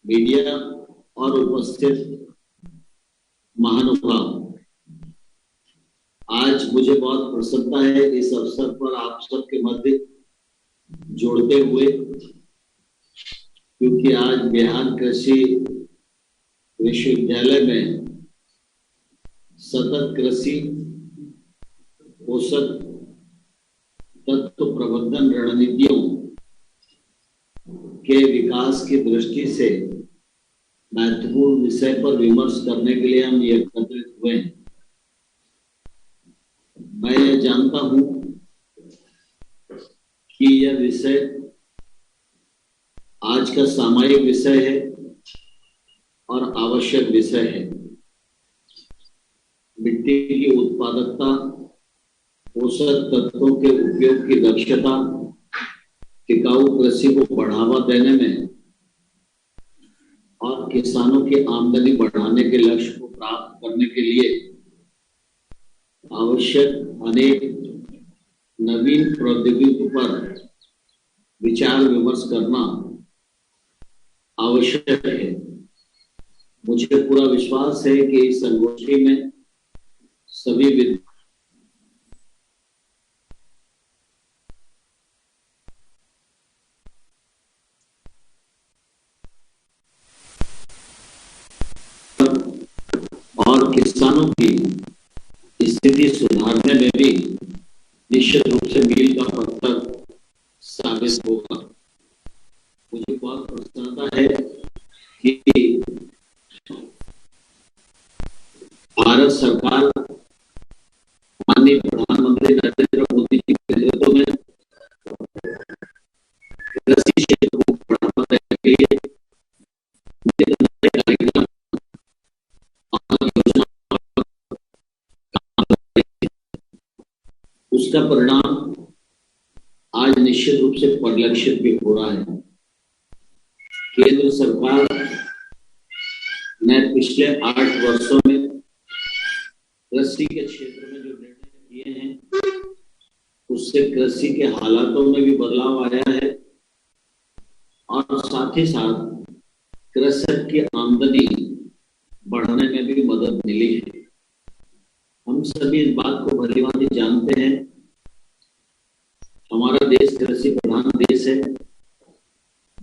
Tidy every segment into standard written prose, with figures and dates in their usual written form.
Media और उपस्थित महानुभाव, आज मुझे बहुत प्रसन्नता है इस अवसर पर आप सबके मध्य जोड़ते हुए, क्योंकि आज बिहार कृषि विश्वविद्यालय में सतत कृषि पोषक तत्व प्रबंधन रणनीतियों के विकास की दृष्टि से महत्वपूर्ण विषय पर विमर्श करने के लिए हम एकत्रित हुए हैं। मैं यह जानता हूं कि यह विषय आज का सामयिक विषय है और आवश्यक विषय है। मिट्टी की उत्पादकता, पोषक तत्वों के उपयोग की दक्षता, टिकाऊ कृषि को बढ़ावा देने में और किसानों की आमदनी बढ़ाने के लक्ष्य को प्राप्त करने के लिए आवश्यक अनेक नवीन प्रौद्योगिकी पर विचार विमर्श करना आवश्यक है। मुझे पूरा विश्वास है कि इस संगोष्ठी में सभी और किसानों की स्थिति सुधारने में भी निश्चित रूप से मील का पत्थर साबित होगा। मुझे बहुत प्रसन्नता है कि भारत सरकार माननीय प्रधानमंत्री नरेंद्र मोदी जी के नेतृत्व में कृषि क्षेत्र को बढ़ावा देने के लिए कार्यक्रम और योजना, उसका परिणाम आज निश्चित रूप से परिलक्षित भी हो रहा है। केंद्र सरकार ने पिछले 8 वर्षों में कृषि के क्षेत्र में जो निर्णय किए हैं, उससे कृषि के हालातों में भी बदलाव आया है और साथ ही साथ कृषक की आमदनी बढ़ने में भी मदद मिली है। हम सभी इस बात को भलीभांति जानते हैं, हमारा देश कृषि प्रधान देश है।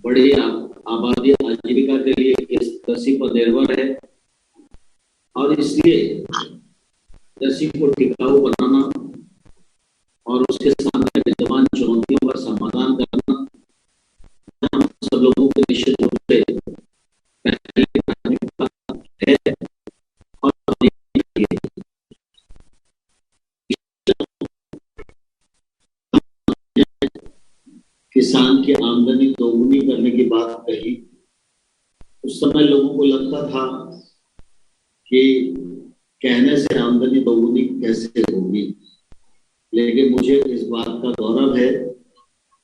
बड़ी आबादी आजीविका के लिए कृषि पर निर्भर है और इसलिए कृषि को टिकाऊ बनाना और उसके सामने विद्यमान चुनौतियों का समाधान करना हम सब लोगों के निश्चित रूप से पहली प्राथमिकता है। और किसान की आमदनी दोगुनी करने की बात कही, उस समय लोगों को लगता था कि कहने से आमदनी दोगुनी कैसे होगी, लेकिन मुझे इस बात का गौरव है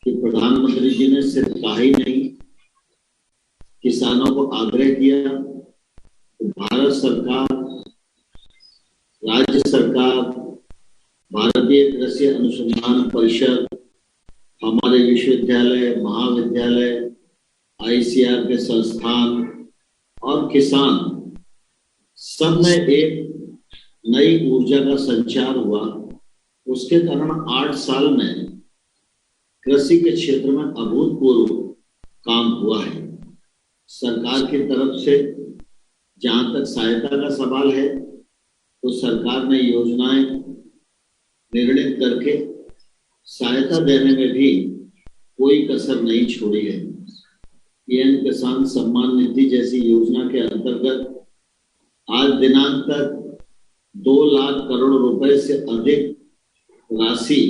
कि प्रधानमंत्री जी ने सिर्फ कहा ही नहीं, किसानों को आग्रह किया। भारत सरकार, राज्य सरकार, भारतीय कृषि अनुसंधान परिषद, हमारे विश्वविद्यालय, महाविद्यालय, आईसीआर के संस्थान और किसान सब में एक नई ऊर्जा का संचार हुआ। उसके कारण 8 साल में कृषि के क्षेत्र में अभूतपूर्व काम हुआ है। सरकार की तरफ से जहां तक सहायता का सवाल है, तो सरकार ने योजनाएं निर्णित करके सहायता देने में भी कोई कसर नहीं छोड़ी है। पीएम किसान सम्मान निधि जैसी योजना के अंतर्गत आज दिनांक तक 2 लाख करोड़ रुपए से अधिक राशि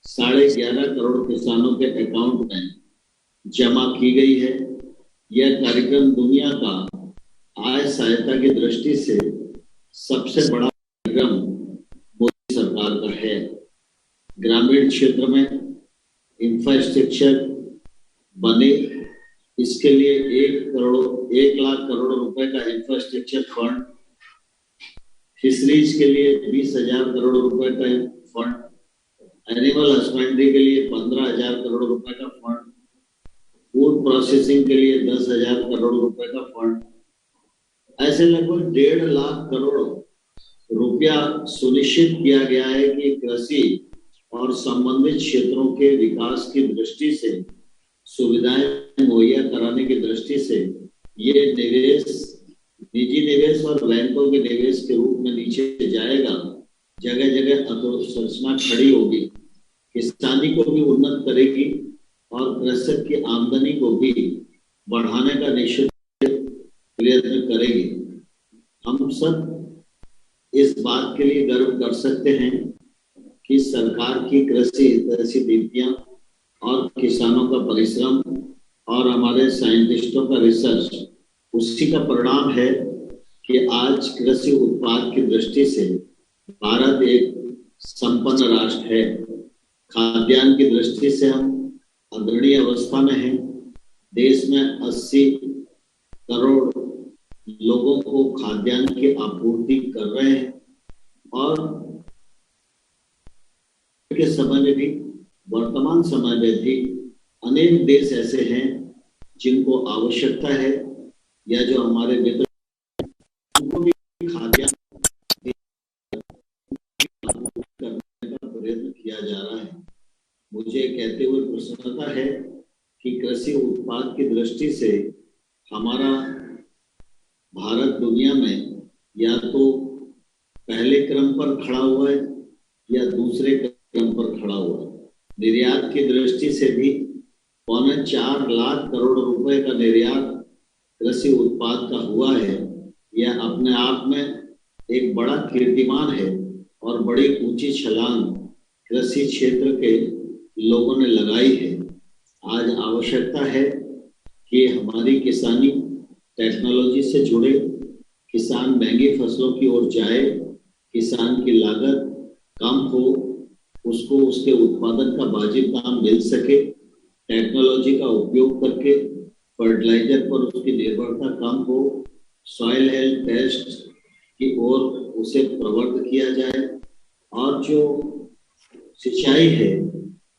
11.5 करोड़ किसानों के अकाउंट में जमा की गई है। यह कार्यक्रम दुनिया का आय सहायता की दृष्टि से सबसे बड़ा कार्यक्रम मोदी सरकार का है। ग्रामीण क्षेत्र में इंफ्रास्ट्रक्चर बने, इसके लिए 1 लाख करोड़ रुपए का इंफ्रास्ट्रक्चर फंड, फिशरीज के लिए 20,000 करोड़ रुपए का फंड, एनिमल हस्बेंड्री के लिए 15,000 करोड़ रुपए का फंड, फूड प्रोसेसिंग के लिए 10,000 करोड़ रुपए का फंड, ऐसे लगभग 1.5 लाख करोड़ रुपया सुनिश्चित किया गया है कि कृषि और संबंधित क्षेत्रों के विकास की दृष्टि से, सुविधाएं मुहैया कराने की दृष्टि से ये निवेश निजी निवेश और बैंकों के निवेश के रूप में नीचे जाएगा। जगह जगह अधोसंरचना खड़ी होगी, किसानी को भी उन्नत करेगी और कृषक की आमदनी को भी बढ़ाने का निश्चित प्रयत्न करेगी। हम सब इस बात के लिए गर्व कर सकते हैं कि सरकार की कृषि नीतियां और किसानों का परिश्रम और हमारे साइंटिस्टों का रिसर्च, उसी का परिणाम है कि आज कृषि उत्पाद की दृष्टि से भारत एक संपन्न राष्ट्र है। खाद्यान्न की दृष्टि से हम अग्रणी अवस्था में हैं। देश में 80 करोड़ लोगों को खाद्यान्न की आपूर्ति कर रहे हैं और के समय में भी, वर्तमान समय में भी अनेक देश ऐसे हैं जिनको आवश्यकता है या जो हमारे मित्र उनको भी खाद्यान्न करने का प्रयत्न किया जा रहा है। मुझे कहते हुए प्रसन्नता है कि कृषि उत्पाद की दृष्टि से हमारा भारत दुनिया में या तो पहले क्रम पर खड़ा हुआ है या दूसरे क्रम पर खड़ा हुआ है। निर्यात की दृष्टि से भी 4.25 लाख करोड़ रुपए का निर्यात कृषि उत्पाद का हुआ है। यह अपने आप में एक बड़ा कीर्तिमान है और बड़ी ऊंची छलांग कृषि क्षेत्र के लोगों ने लगाई है। आज आवश्यकता है कि हमारी किसानी टेक्नोलॉजी से जुड़े, किसान महंगी फसलों की ओर जाए, किसान की लागत कम हो, उसको उसके उत्पादन का वाजिब दाम मिल सके, टेक्नोलॉजी का उपयोग करके फर्टिलाइजर पर उसकी निर्भरता कम हो, सॉइल हेल्थ टेस्ट की ओर उसे प्रवृत्त किया जाए और जो सिंचाई है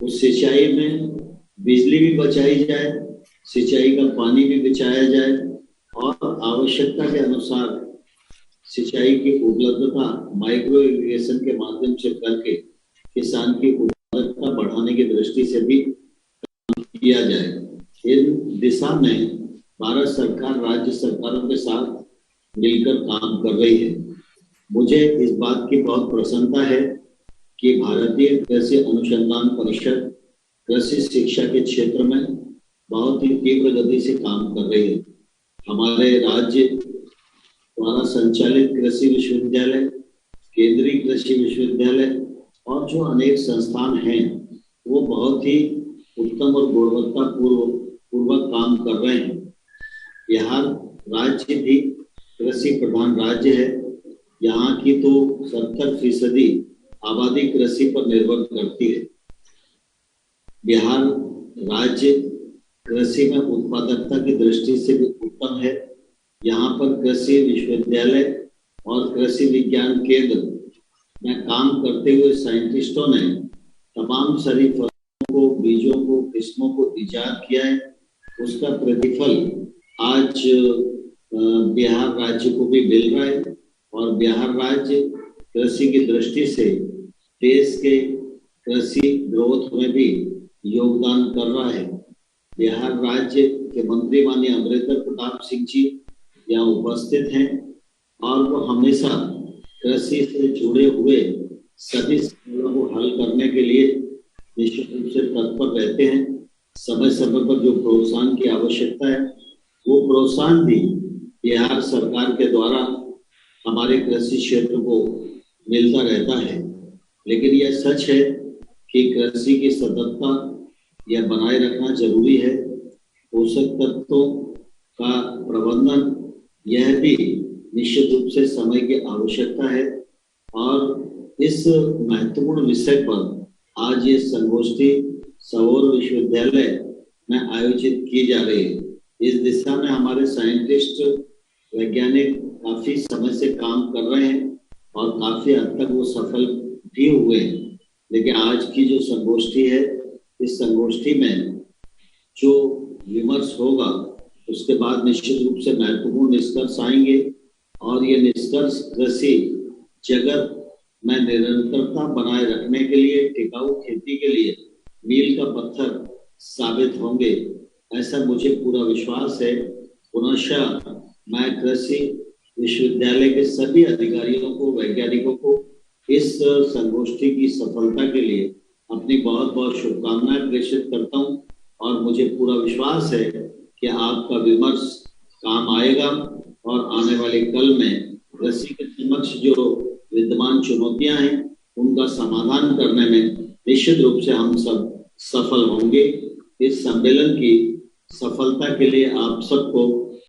उस सिंचाई में बिजली भी बचाई जाए, सिंचाई का पानी भी बचाया जाए और आवश्यकता के अनुसार सिंचाई की उपलब्धता माइक्रो इरिगेशन के माध्यम से करके किसान की उत्पादकता बढ़ाने की दृष्टि से भी काम किया जाए। इन दिशा में भारत सरकार राज्य सरकारों के साथ मिलकर काम कर रही है। मुझे इस बात की बहुत प्रसन्नता है कि भारतीय कृषि अनुसंधान परिषद कृषि शिक्षा के क्षेत्र में बहुत ही तीव्र गति से काम कर रही है। हमारे राज्य द्वारा संचालित कृषि विश्वविद्यालय, केंद्रीय कृषि विश्वविद्यालय और जो अनेक संस्थान हैं वो बहुत ही उत्तम और गुणवत्ता पूर्वक काम कर रहे हैं। बिहार राज्य भी कृषि प्रधान राज्य है। यहाँ की तो 70% आबादी कृषि पर निर्भर करती है। बिहार राज्य कृषि में उत्पादकता की दृष्टि से भी उत्तम है। यहाँ पर कृषि विश्वविद्यालय और कृषि विज्ञान केंद्र में काम करते हुए साइंटिस्टों ने तमाम सारी फसलों को, बीजों को, किस्मों को इजाद किया है। उसका प्रतिफल आज बिहार राज्य को भी मिल रहा है और बिहार राज्य कृषि की दृष्टि से देश के कृषि ग्रोथ में भी योगदान कर रहा है। बिहार राज्य के मंत्री माननीय अमरिंदर प्रताप सिंह जी यहाँ उपस्थित हैं और वो हमेशा कृषि से जुड़े हुए सभी सवालों को हल करने के लिए निश्चित रूप से तत्पर रहते हैं। समय समय पर जो प्रोत्साहन की आवश्यकता है वो प्रोत्साहन भी बिहार सरकार के द्वारा हमारे कृषि क्षेत्र को मिलता रहता है। लेकिन यह सच है कि कृषि की सततता यह बनाए रखना जरूरी है। पोषक तत्वों का प्रबंधन यह भी निश्चित रूप से समय की आवश्यकता है और इस महत्वपूर्ण विषय पर आज ये संगोष्ठी सबौर विश्वविद्यालय में आयोजित की जा रही है। इस दिशा में हमारे साइंटिस्ट, वैज्ञानिक काफी समय से काम कर रहे हैं और काफी हद तक वो सफल भी हुए हैं। लेकिन आज की जो संगोष्ठी है, इस संगोष्ठी में जो विमर्श होगा उसके बाद निश्चित रूप से महत्वपूर्ण निष्कर्ष आएंगे और ये निष्कर्ष कृषि जगत में निरंतरता बनाए रखने के लिए, टिकाऊ खेती के लिए मील का पत्थर साबित होंगे, ऐसा मुझे पूरा विश्वास है। पुनः मैं कृषि विश्वविद्यालय के सभी अधिकारियों को, वैज्ञानिकों को इस संगोष्ठी की सफलता के लिए अपनी बहुत बहुत शुभकामनाएं प्रेषित करता हूं और मुझे पूरा विश्वास है कि आपका विमर्श काम आएगा और आने वाले कल में कृषि के समक्ष जो विद्यमान चुनौतियां हैं उनका समाधान करने में निश्चित रूप से हम सब सफल होंगे। इस सम्मेलन की सफलता के लिए आप सबको